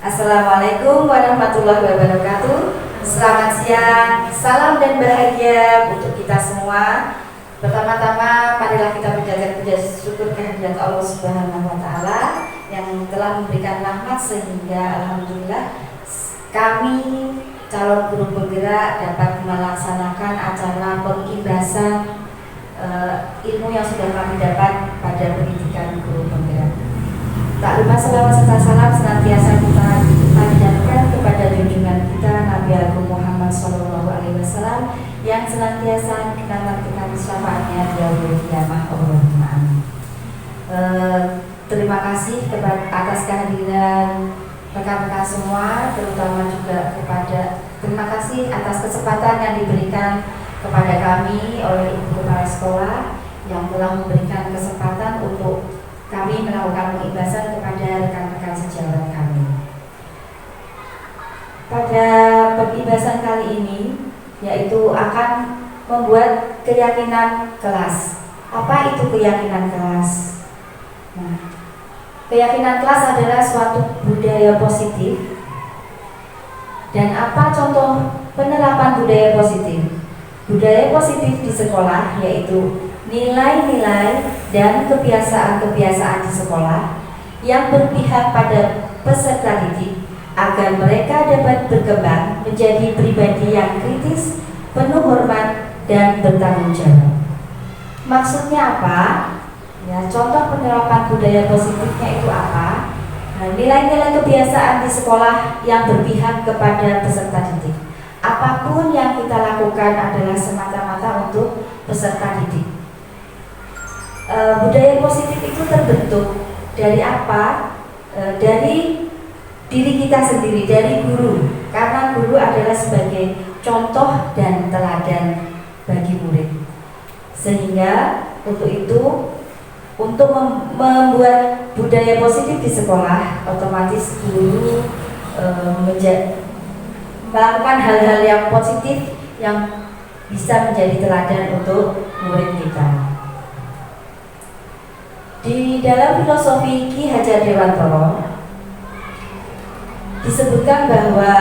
Assalamualaikum warahmatullahi wabarakatuh. Selamat siang, salam dan bahagia untuk kita semua. Pertama-tama, marilah kita menjaga puja syukur kehadirat Allah Subhanahu wa Ta'ala yang telah memberikan rahmat sehingga alhamdulillah kami calon guru penggerak dapat melaksanakan acara pengibasan ilmu yang sudah kami dapat pada pendidikan guru penggerak. Tak lupa selawat serta salam senantiasa kita panjatkan kepada junjungan kita Nabi Agung Muhammad SAW yang senantiasa kita nantikan syafaatnya di yaumil qiyamah. Allahumma amin. Terima kasih atas kehadiran rekan-rekan semua, terutama juga terima kasih atas kesempatan yang diberikan kepada kami oleh Ibu Kepala Sekolah yang telah memberikan kesempatan untuk kami melakukan pengibasan kepada rekan-rekan sejawat kami. Pada pengibasan kali ini, yaitu akan membuat keyakinan kelas. Apa itu keyakinan kelas? Nah, keyakinan kelas adalah suatu budaya positif. Dan apa contoh penerapan budaya positif? Budaya positif di sekolah yaitu nilai-nilai dan kebiasaan-kebiasaan di sekolah yang berpihak pada peserta didik agar mereka dapat berkembang menjadi pribadi yang kritis, penuh hormat, dan bertanggung jawab. Maksudnya apa? Ya, contoh penerapan budaya positifnya itu apa? Nah, nilai-nilai kebiasaan di sekolah yang berpihak kepada peserta didik. Apapun yang kita lakukan adalah semata-mata untuk peserta didik. Budaya positif itu terbentuk dari apa? Dari diri kita sendiri, dari guru. Karena guru adalah sebagai contoh dan teladan bagi murid. Sehingga untuk itu, untuk membuat budaya positif di sekolah, otomatis guru melakukan hal-hal yang positif yang bisa menjadi teladan untuk murid kita. Di dalam filosofi Ki Hajar Dewantoro disebutkan bahwa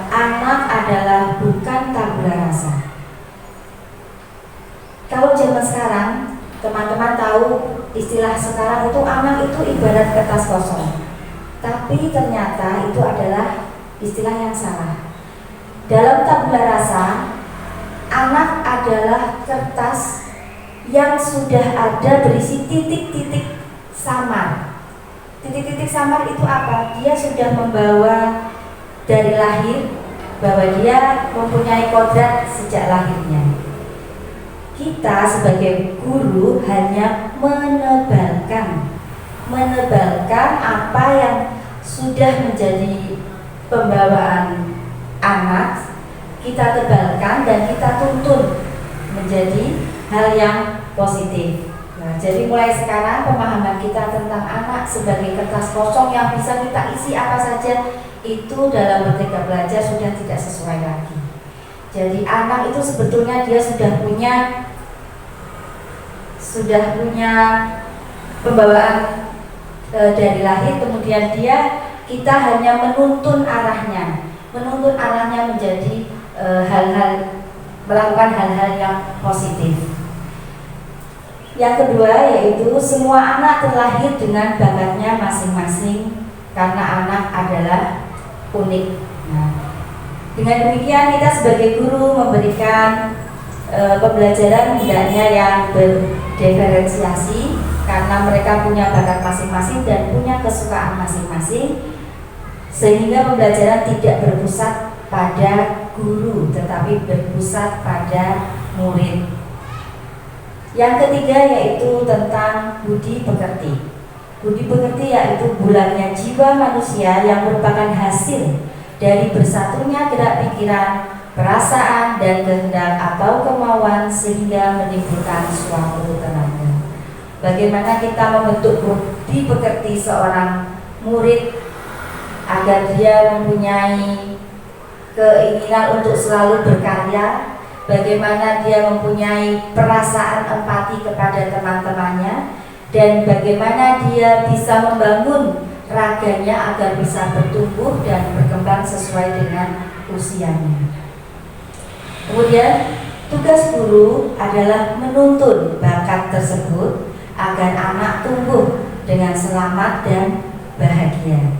anak adalah bukan tabula rasa. Kalau zaman sekarang, teman-teman tahu istilah sekarang itu anak itu ibarat kertas kosong. Tapi ternyata itu adalah istilah yang salah. Dalam tabula rasa, anak adalah kertas yang sudah ada berisi titik-titik samar. Titik-titik samar itu apa? Dia sudah membawa dari lahir bahwa dia mempunyai kodrat sejak lahirnya. Kita sebagai guru hanya menebalkan apa yang sudah menjadi pembawaan anak, kita tebalkan dan kita tuntun menjadi hal yang positif. Nah, jadi mulai sekarang pemahaman kita tentang anak sebagai kertas kosong yang bisa kita isi apa saja itu dalam Merdeka Belajar sudah tidak sesuai lagi. Jadi anak itu sebetulnya dia sudah punya pembawaan dari lahir, kemudian kita hanya menuntun arahnya menjadi melakukan hal-hal yang positif. Yang kedua yaitu semua anak terlahir dengan bakatnya masing-masing karena anak adalah unik. Nah, dengan demikian kita sebagai guru memberikan pembelajaran hendaknya yang berdiferensiasi karena mereka punya bakat masing-masing dan punya kesukaan masing-masing, sehingga pembelajaran tidak berpusat pada guru tetapi berpusat pada murid. Yang ketiga yaitu tentang budi pekerti. Budi pekerti yaitu bulannya jiwa manusia yang merupakan hasil dari bersatunya gerak pikiran, perasaan, dan kehendak atau kemauan sehingga menimbulkan suatu tenaga. Bagaimana kita membentuk budi pekerti seorang murid agar dia mempunyai keinginan untuk selalu berkarya, bagaimana dia mempunyai perasaan empati kepada teman-temannya, dan bagaimana dia bisa membangun raganya agar bisa bertumbuh dan berkembang sesuai dengan usianya. Kemudian tugas guru adalah menuntun bakat tersebut agar anak tumbuh dengan selamat dan bahagia.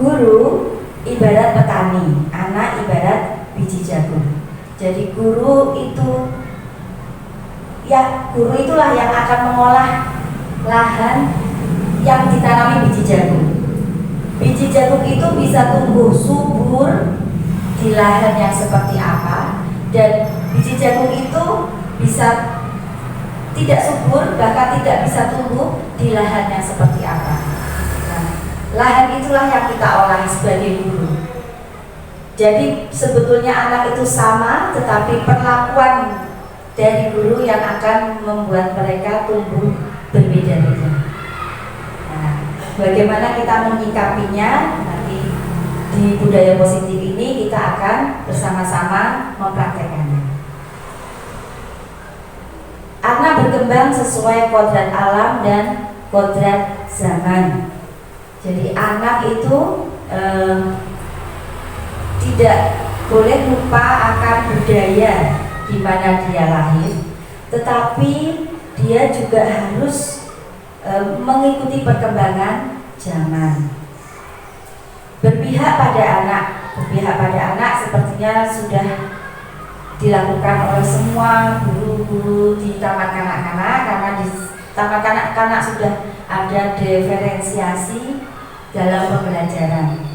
Guru ibarat petani, anak ibarat biji jagung. Jadi guru itulah yang akan mengolah lahan yang ditanami biji jagung. Biji jagung itu bisa tumbuh subur di lahan yang seperti apa, dan biji jagung itu bisa tidak subur, bahkan tidak bisa tumbuh di lahan yang seperti apa. Nah, lahan itulah yang kita olah sebagai guru. Jadi sebetulnya anak itu sama, tetapi perlakuan dari guru yang akan membuat mereka tumbuh berbeda-beda. Nah, bagaimana kita menyikapinya? Nanti di budaya positif ini kita akan bersama-sama mempraktekannya. Anak berkembang sesuai kodrat alam dan kodrat zaman. Jadi anak itu tidak boleh lupa akan budaya di mana dia lahir, tetapi dia juga harus mengikuti perkembangan zaman. Berpihak pada anak sepertinya sudah dilakukan oleh semua guru-guru di taman kanak-kanak, karena di taman kanak-kanak sudah ada diferensiasi dalam pembelajaran.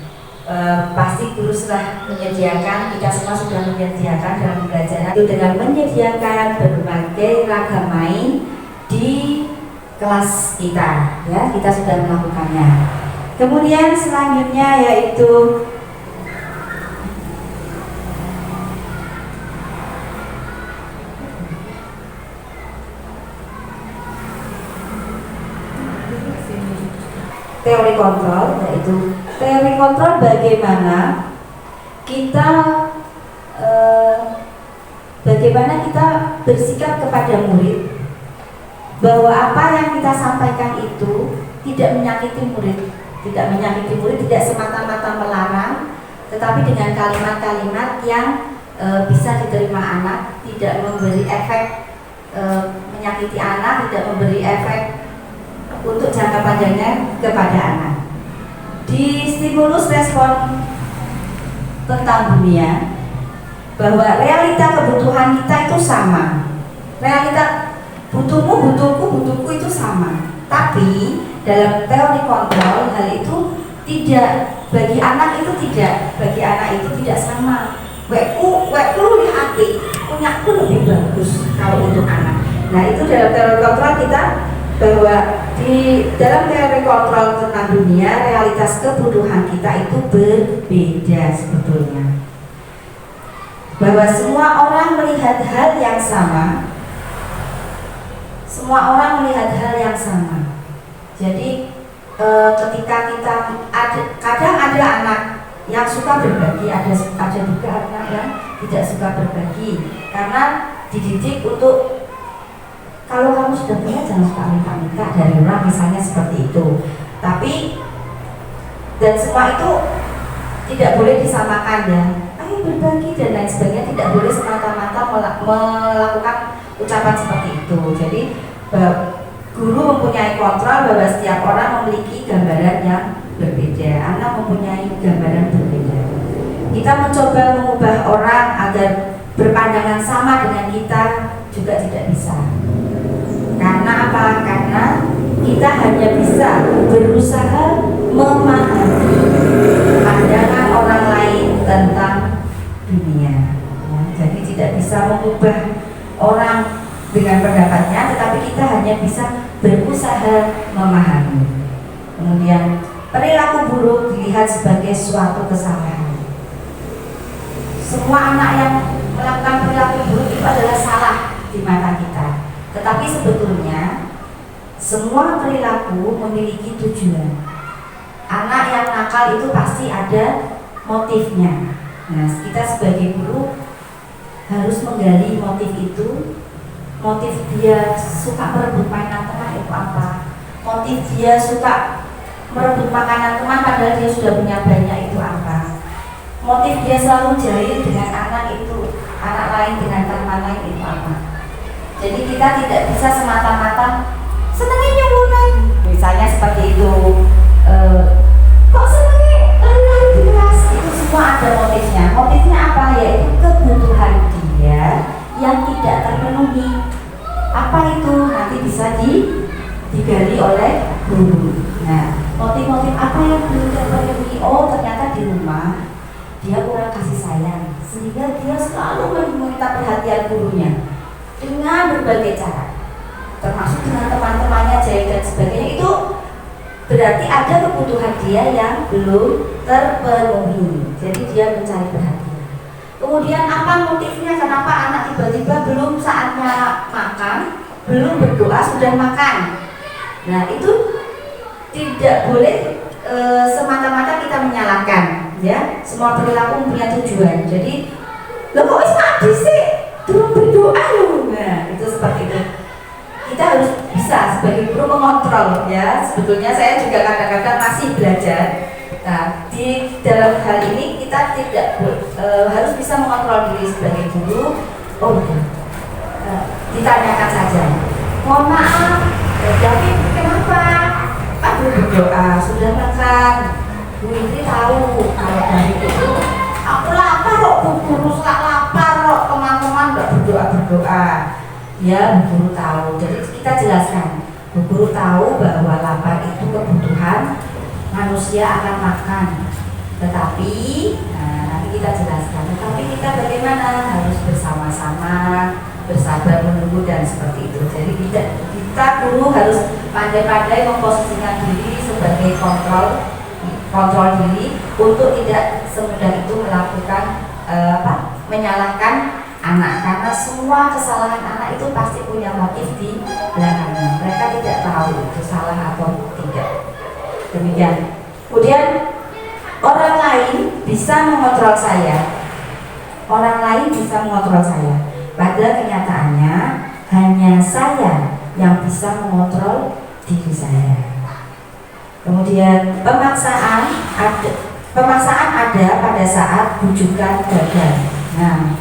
Pasti guru sudah menyediakan, kita semua sudah menyediakan dalam pembelajaran itu dengan menyediakan berbagai ragam main di kelas kita, ya, kita sudah melakukannya. Kemudian selanjutnya yaitu teori kontrol, yaitu teori kontrol bagaimana kita bersikap kepada murid, bahwa apa yang kita sampaikan itu tidak menyakiti murid, tidak semata-mata melarang, tetapi dengan kalimat-kalimat yang bisa diterima anak, tidak memberi efek menyakiti anak, tidak memberi efek untuk jangka panjangnya kepada anak. Di stimulus respon tentang dunia, bahwa realita kebutuhan kita itu sama, realita butuhku itu sama, tapi dalam teori kontrol hal itu tidak, bagi anak itu tidak sama. Wekku lebih apik, punyaku lebih bagus kalau untuk anak. Nah, itu dalam teori kontrol kita, bahwa di dalam teori kontrol tentang dunia, realitas kebutuhan kita itu berbeda sebetulnya. Bahwa semua orang melihat hal yang sama, Jadi ketika kita kadang ada anak yang suka berbagi, ada juga anak yang tidak suka berbagi, karena dididik untuk kalau kamu sudah punya jangan suka minta dari orang, misalnya seperti itu. Tapi dan semua itu tidak boleh disamakan, ya, ayo berbagi dan lain sebagainya, tidak boleh semata-mata melakukan ucapan seperti itu. Jadi guru mempunyai kontrol bahwa setiap orang memiliki gambaran yang berbeda, anak mempunyai gambaran berbeda. Kita mencoba mengubah orang agar berpandangan sama dengan kita juga tidak bisa. Karena apa? Karena kita hanya bisa berusaha memahami pandangan orang lain tentang dunia, ya, jadi tidak bisa mengubah orang dengan pendapatnya, tetapi kita hanya bisa berusaha memahami. Kemudian perilaku buruk dilihat sebagai suatu kesalahan. Semua anak yang melakukan perilaku buruk itu adalah salah di mata kita, tetapi sebetulnya semua perilaku memiliki tujuan. Anak yang nakal itu pasti ada motifnya. Nah, kita sebagai guru harus menggali motif itu. Motif dia suka merebut mainan teman itu apa? motif dia suka merebut makanan teman padahal dia sudah punya banyak itu apa, motif dia selalu jahil dengan anak lain dengan teman lain itu apa. Jadi kita tidak bisa semata-mata senengnya nyuwunan misalnya seperti itu, kok senengnya lari-lari di kelas, itu semua ada motifnya apa, yaitu kebutuhan dia yang tidak terpenuhi. Apa itu nanti bisa digali oleh guru. Nah, motif-motif apa yang belum terpenuhi? Oh, ternyata di rumah dia kurang kasih sayang, sehingga dia selalu meminta perhatian gurunya dengan berbagai cara, termasuk dengan teman-temannya, jahil dan sebagainya. Itu berarti ada kebutuhan dia yang belum terpenuhi. Jadi dia mencari perhatian. Kemudian apa motifnya? Kenapa anak tiba-tiba belum saatnya makan, belum berdoa sudah makan? Nah, itu tidak boleh semata-mata kita menyalahkan, ya. Semua perilaku punya tujuan. Jadi, lo kok wis mati sih? Belum berdoa lo. Nah, itu seperti itu. Kita harus bisa sebagai guru mengontrol, ya. Sebetulnya saya juga kadang-kadang masih belajar. Nah, di dalam hal ini kita tidak harus bisa mengontrol diri sebagai guru. Oh, ditanyakan saja. Mohon maaf, tapi kenapa? Aku berdoa sudah makan. Bu Indri tahu kalau dari itu aku lapar kok, bu guru lapar kok, teman-teman nggak berdoa. Ya, bu guru tahu. Jadi kita jelaskan, bu guru tahu bahwa lapar itu kebutuhan manusia akan makan. Tetapi, nanti kita jelaskan. Tetapi kita bagaimana? Harus bersama-sama, bersabar menunggu dan seperti itu. Jadi kita guru harus pandai-pandai memposisikan diri sebagai kontrol diri untuk tidak semudah itu melakukan menyalahkan anak, karena semua kesalahan anak itu pasti punya motif di belakangnya. Mereka tidak tahu itu salah atau tidak. Demikian. Kemudian orang lain bisa mengontrol saya. Padahal kenyataannya hanya saya yang bisa mengontrol diri saya. Kemudian pemaksaan ada pada saat bujukan gagal. Nah,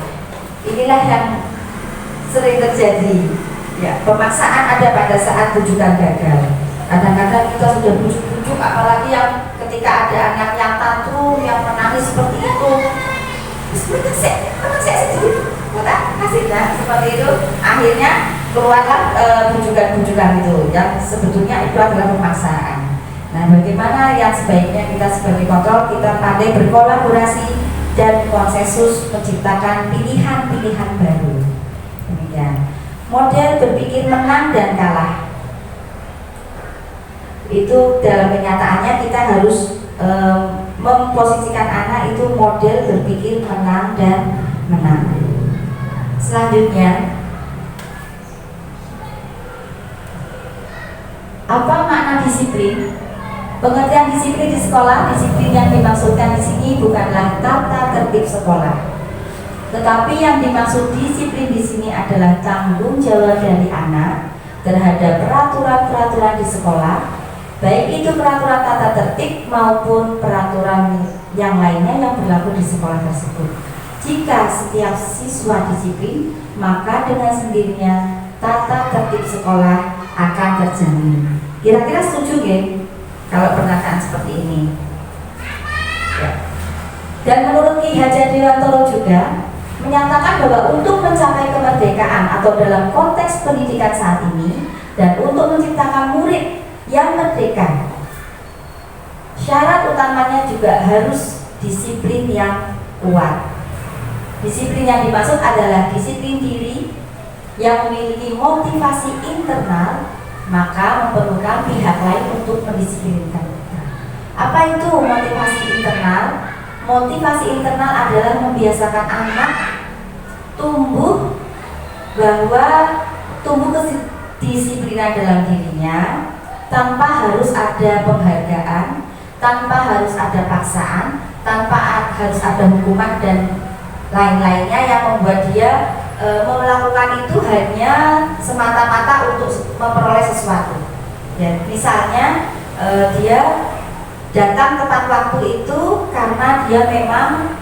inilah yang sering terjadi. Ya, pemaksaan ada pada saat bujukan gagal. Kadang-kadang kita sudah bujuk-bujuk, apalagi yang ketika ada anak yang tantrum, yang menangis seperti itu. Saya sendiri, seperti itu. Akhirnya keluarlah bujukan-bujukan itu, yang sebetulnya itu adalah pemaksaan. Nah, bagaimana yang sebaiknya kita sebagai kontrol, kita pandai berkolaborasi dan konsensus menciptakan pilihan-pilihan baru. Demikian. Model berpikir menang dan kalah. Itu dalam kenyataannya kita harus memposisikan anak itu model berpikir menang dan menang. Selanjutnya, apa makna disiplin? Pengertian disiplin di sekolah, disiplin yang dimaksudkan di sini bukanlah tata tertib sekolah, tetapi yang dimaksud disiplin di sini adalah tanggung jawab dari anak terhadap peraturan-peraturan di sekolah, baik itu peraturan tata tertib maupun peraturan yang lainnya yang berlaku di sekolah tersebut. Jika setiap siswa disiplin, maka dengan sendirinya tata tertib sekolah akan terjamin. Kira-kira setuju ya kalau pernyataan seperti ini? Ya. Dan menurut Ki Hajar Dewantara juga menyatakan bahwa untuk mencapai kemerdekaan atau dalam konteks pendidikan saat ini dan untuk menciptakan murid yang merdeka, syarat utamanya juga harus disiplin yang kuat. Disiplin yang dimaksud adalah disiplin diri yang memiliki motivasi internal, maka memerlukan pihak lain untuk mendisiplinkan kita. Apa itu motivasi internal? Motivasi internal adalah membiasakan anak tumbuh kedisiplinan dalam dirinya, tanpa harus ada penghargaan, tanpa harus ada paksaan, tanpa harus ada hukuman dan lain-lainnya yang membuat dia melakukan itu hanya semata-mata untuk memperoleh sesuatu. Ya, Misalnya dia datang tepat waktu itu karena dia memang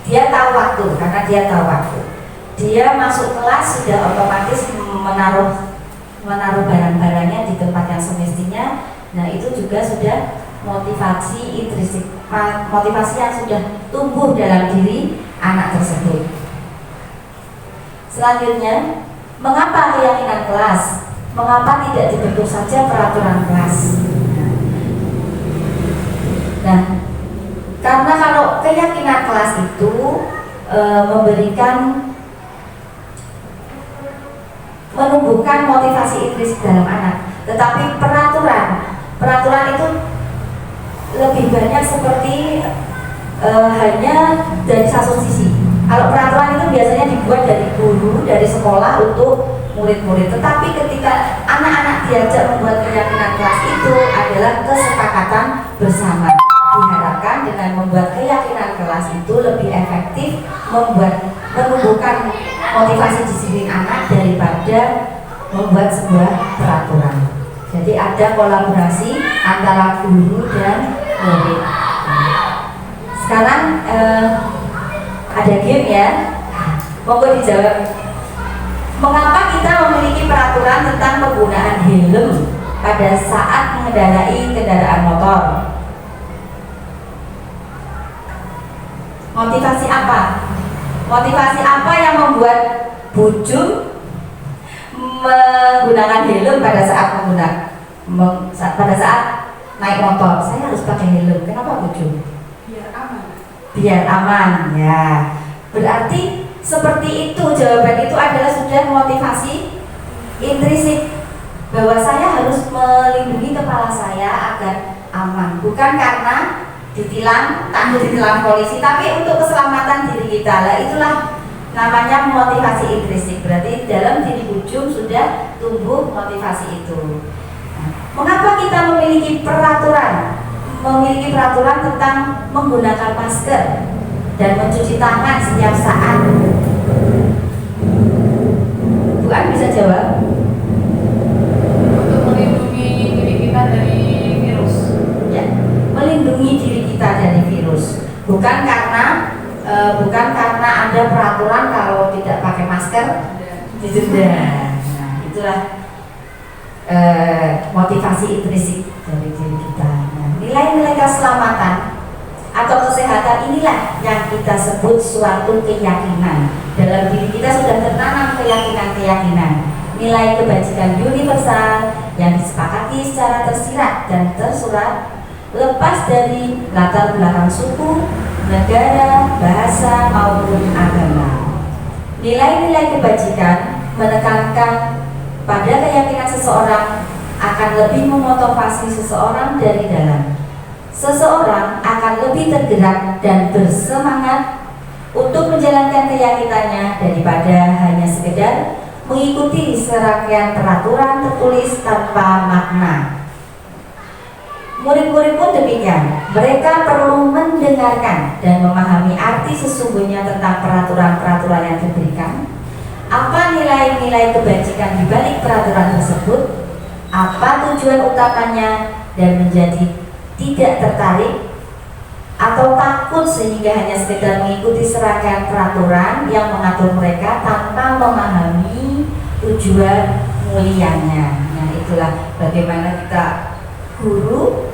dia tahu waktu, karena dia tahu waktu. Dia masuk kelas sudah otomatis menaruh barang-barangnya di tempat yang semestinya. Nah, itu juga sudah motivasi intrinsik, motivasi yang sudah tumbuh dalam diri anak tersebut. Selanjutnya, mengapa keyakinan kelas? Mengapa tidak dibentuk saja peraturan kelas? Nah, karena kalau keyakinan kelas itu menumbuhkan motivasi intrinsik dalam anak, tetapi peraturan itu lebih banyak seperti hanya dari satu sisi. Kalau peraturan itu biasanya dibuat dari guru, dari sekolah untuk murid-murid, tetapi ketika anak-anak diajak membuat keyakinan kelas itu adalah kesepakatan bersama. Diharapkan dengan membuat keyakinan kelas itu lebih efektif menumbuhkan motivasi disiplin anak daripada membuat sebuah peraturan. Jadi ada kolaborasi antara guru dan murid. Sekarang ada game ya, monggo dijawab. Mengapa kita memiliki peraturan tentang penggunaan helm pada saat mengendarai kendaraan motor? Motivasi apa? Motivasi apa yang membuat Bujum menggunakan helm pada saat naik motor? Saya harus pakai helm. Kenapa Bujum? Biar aman. Biar aman, ya. Berarti seperti itu, jawaban itu adalah sudah motivasi intrinsik bahwa saya harus melindungi kepala saya agar aman, bukan karena takut ditilang polisi, tapi untuk keselamatan diri kita. Lah itulah namanya motivasi intrinsik. Berarti dalam diri Bujum sudah tumbuh motivasi itu. Mengapa kita memiliki peraturan? Memiliki peraturan tentang menggunakan masker dan mencuci tangan setiap saat. Bu An bisa jawab? Untuk melindungi diri kita dari virus. Ya, melindungi diri kita dari virus. Bukan karena ada peraturan kalau tidak pakai masker didenda. Nah, itulah motivasi intrinsik dari diri kita. Nah, nilai-nilai keselamatan atau kesehatan inilah yang kita sebut suatu keyakinan. Dalam diri kita sudah tertanam keyakinan-keyakinan, nilai kebajikan universal yang disepakati secara tersirat dan tersurat, lepas dari latar belakang suku, negara, bahasa maupun agama. Nilai-nilai kebajikan menekankan pada keyakinan seseorang akan lebih memotivasi seseorang dari dalam. Seseorang akan lebih tergerak dan bersemangat untuk menjalankan keyakinannya daripada hanya sekedar mengikuti serangkaian peraturan tertulis tanpa makna. Murid-murid pun demikian. Mereka perlu mendengarkan dan memahami arti sesungguhnya tentang peraturan-peraturan yang diberikan. Apa nilai-nilai kebajikan di balik peraturan tersebut? Apa tujuan utamanya? Dan menjadi tidak tertarik atau takut sehingga hanya sekedar mengikuti serangkaian peraturan yang mengatur mereka tanpa memahami tujuan mulianya. Nah, itulah bagaimana kita guru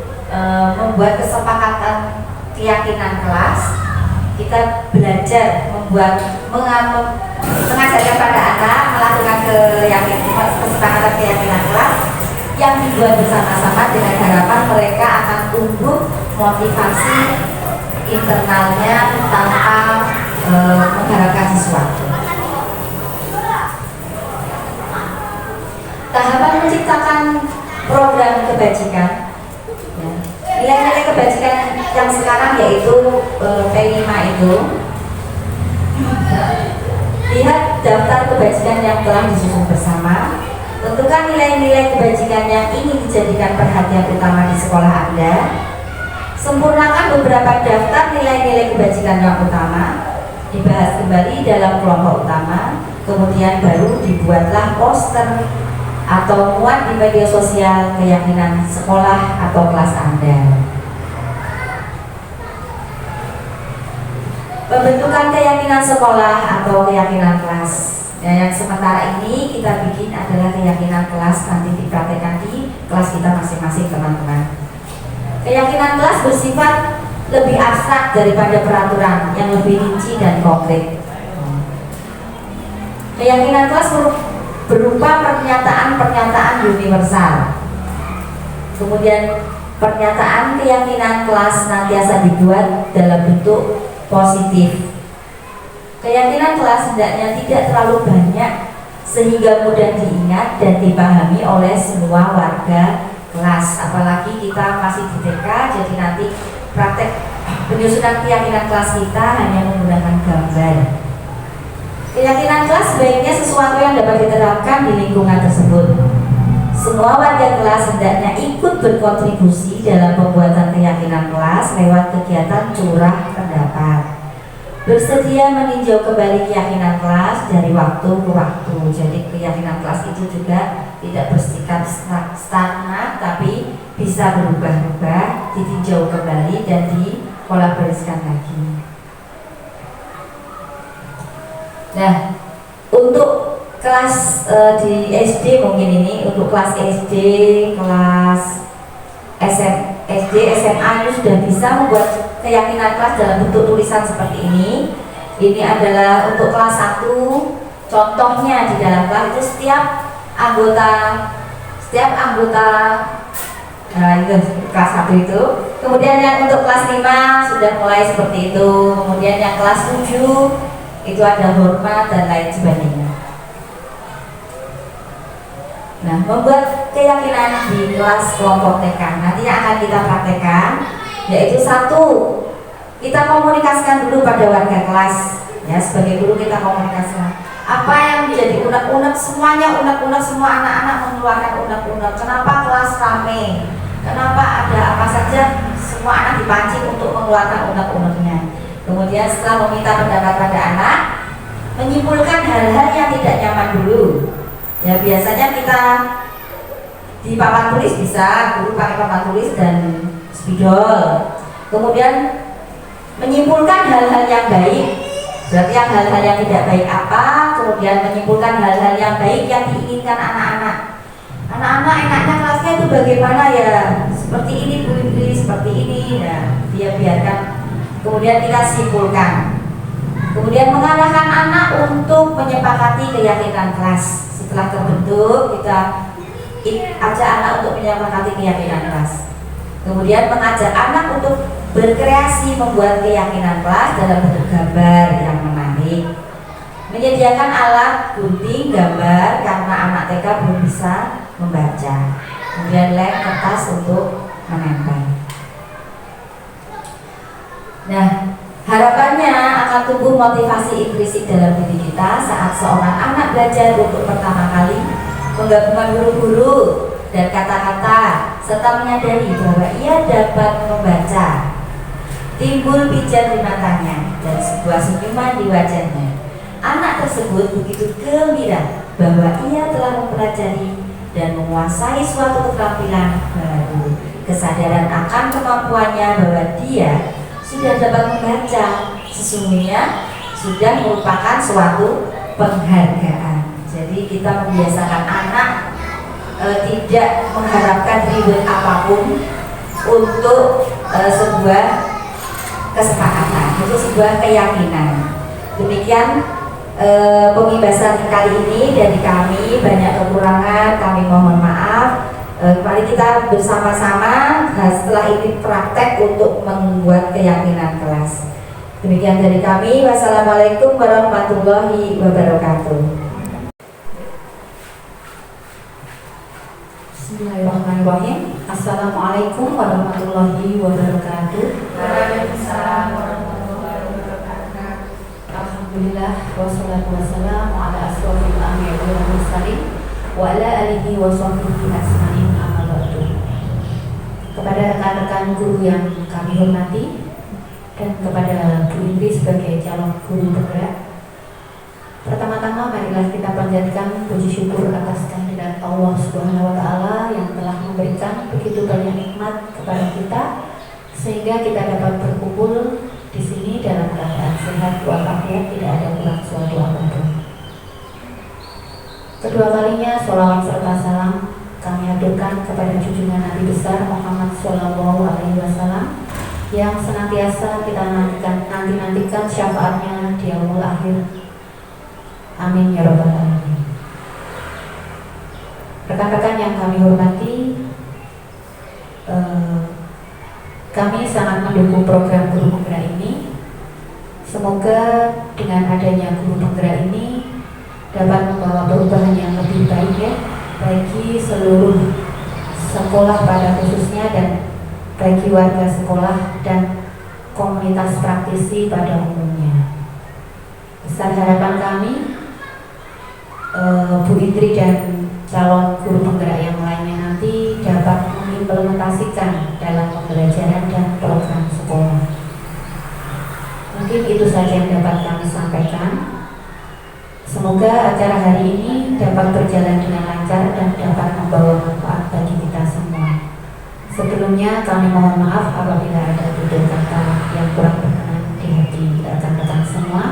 membuat kesepakatan keyakinan kelas. Kita belajar mengajarkan pada anak melakukan kesepakatan keyakinan kelas yang dibuat bersama-sama dengan harapan mereka akan tumbuh motivasi internalnya tanpa mengharapkan sesuatu. Tahapan menciptakan program kebajikan. Nilai-nilai kebajikan yang sekarang yaitu P5 itu. Lihat daftar kebajikan yang telah disusun bersama. Tentukan nilai-nilai kebajikan yang ingin dijadikan perhatian utama di sekolah Anda. Sempurnakan beberapa daftar nilai-nilai kebajikan yang utama. Dibahas kembali dalam kelompok utama. Kemudian baru dibuatlah poster atau muat di media sosial keyakinan sekolah atau kelas Anda. Pembentukan keyakinan sekolah atau keyakinan kelas. Yang sementara ini kita bikin adalah keyakinan kelas, nanti dipraktekkan di kelas kita masing-masing teman-teman. Keyakinan kelas bersifat lebih abstrak daripada peraturan yang lebih rinci dan konkret. Keyakinan kelas berupa pernyataan-pernyataan universal. Kemudian pernyataan keyakinan kelas senantiasa dibuat dalam bentuk positif. Keyakinan kelas hendaknya tidak terlalu banyak sehingga mudah diingat dan dipahami oleh semua warga kelas. Apalagi kita masih di TK, jadi nanti praktek penyusunan keyakinan kelas kita hanya menggunakan gambar. Keyakinan kelas sebaiknya sesuatu yang dapat diterapkan di lingkungan tersebut. Semua warga kelas hendaknya ikut berkontribusi dalam pembuatan keyakinan kelas lewat kegiatan curah pendapat. Bersedia meninjau kembali keyakinan kelas dari waktu ke waktu. Jadi keyakinan kelas itu juga tidak bersifat stagnan, tapi bisa berubah-ubah, ditinjau kembali dan dikolaborasikan lagi. Nah, untuk kelas di SD mungkin ini, untuk kelas SD, kelas SD, SMA ini sudah bisa membuat keyakinan kelas dalam bentuk tulisan seperti ini. Ini adalah untuk kelas 1. Contohnya di dalam kelas itu setiap anggota itu kelas 1 itu. Kemudian yang untuk kelas 5 sudah mulai seperti itu. Kemudian yang kelas 7 itu ada hormat dan lain sebagainya. Nah, membuat keyakinan di kelas kelompok TK nanti akan kita praktekkan, yaitu 1, kita komunikasikan dulu pada warga kelas. Ya, sebagai guru kita komunikasikan apa yang menjadi unek-unek, semuanya unek-unek, semua anak-anak mengeluarkan unek-unek. Kenapa kelas rame? Kenapa ada apa saja? Semua anak dipancing untuk mengeluarkan unek-uneknya. Kemudian setelah meminta pendapat pada anak, menyimpulkan hal-hal yang tidak nyaman dulu. Ya, biasanya kita di papan tulis bisa, guru pakai papan tulis dan spidol. Kemudian menyimpulkan hal-hal yang baik, berarti yang hal-hal yang tidak baik apa. Kemudian menyimpulkan hal-hal yang baik yang diinginkan anak-anak. Anak-anak enaknya kelasnya itu bagaimana ya? Seperti ini Bu Indri, seperti ini. Ya, dia biarkan. Kemudian kita simpulkan. Kemudian mengarahkan anak untuk menyepakati keyakinan kelas. Setelah terbentuk, kita ajak anak untuk menyepakati keyakinan kelas. Kemudian mengajak anak untuk berkreasi membuat keyakinan kelas dalam bentuk gambar yang menarik. Menyediakan alat gunting gambar karena anak TK belum bisa membaca. Kemudian lem kertas untuk menempel. Nah, harapannya akan tumbuh motivasi intrinsik dalam diri kita saat seorang anak belajar untuk pertama kali menggabungkan guru-guru dan kata-kata serta menyadari bahwa ia dapat membaca. Timbul pijar di matanya dan sebuah senyuman di wajahnya. Anak tersebut begitu gembira bahwa ia telah mempelajari dan menguasai suatu keterampilan baru. Kesadaran akan kemampuannya bahwa dia sudah dapat membaca sesungguhnya sudah merupakan suatu penghargaan. Jadi kita membiasakan anak tidak mengharapkan reward apapun untuk sebuah kesepakatan, untuk sebuah keyakinan. Demikian pembahasan kali ini dari kami. Banyak kekurangan, kami mohon maaf. Mari kita bersama-sama setelah ini praktek untuk membuat keyakinan kelas. Demikian dari kami. Wassalamualaikum warahmatullahi wabarakatuh. Bismillahirrahmanirrahim. Assalamualaikum warahmatullahi wabarakatuh. Waalaikumsalam warahmatullahi wabarakatuh. Alhamdulillah wassalatu wassalamu ala asrofil anbiya'i wal mursalin wa ala alihi wa sahbihi ajma'in, amma ba'du. Kepada rekan-rekan guru yang kami hormati dan kepada Bu Indri sebagai calon guru bergerak, pertama-tama marilah kita panjatkan puji syukur atas kehadirat Allah Allah Subhanahu wa taala yang telah memberikan begitu banyak nikmat kepada kita sehingga kita dapat berkumpul di sini dalam keadaan sehat walafiat, tidak ada kurang suatu apapun. Kedua kalinya sholawat serta salam kami haturkan kepada junjungan Nabi besar Muhammad Shallallahu Alaihi Wasallam yang senantiasa kita nantikan syafaatnya di yaumul akhir. Amin ya rabbal alamin. Rekan-rekan yang kami hormati, kami sangat mendukung program Guru Penggerak ini. Semoga dengan adanya Guru Penggerak ini dapat membawa perubahan yang lebih baik ya, bagi seluruh sekolah pada khususnya dan bagi warga sekolah dan komunitas praktisi pada umumnya. Besar harapan kami Bu Indri dan calon guru penggerak yang lainnya nanti dapat mengimplementasikan dalam pembelajaran dan program sekolah. Mungkin itu saja yang dapat kami sampaikan. Semoga acara hari ini dapat berjalan dengan lancar dan dapat membawa manfaat bagi kita semua. Sebelumnya kami mohon maaf apabila ada tutur kata yang kurang berkenan di hati rekan-rekan semua.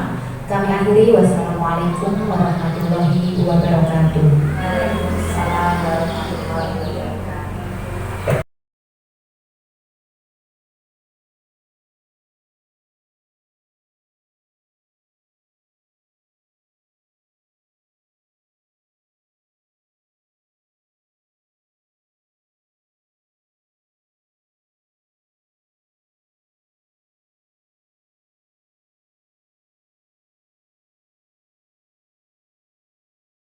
Kami akhiri, wassalamualaikum warahmatullahi wabarakatuh.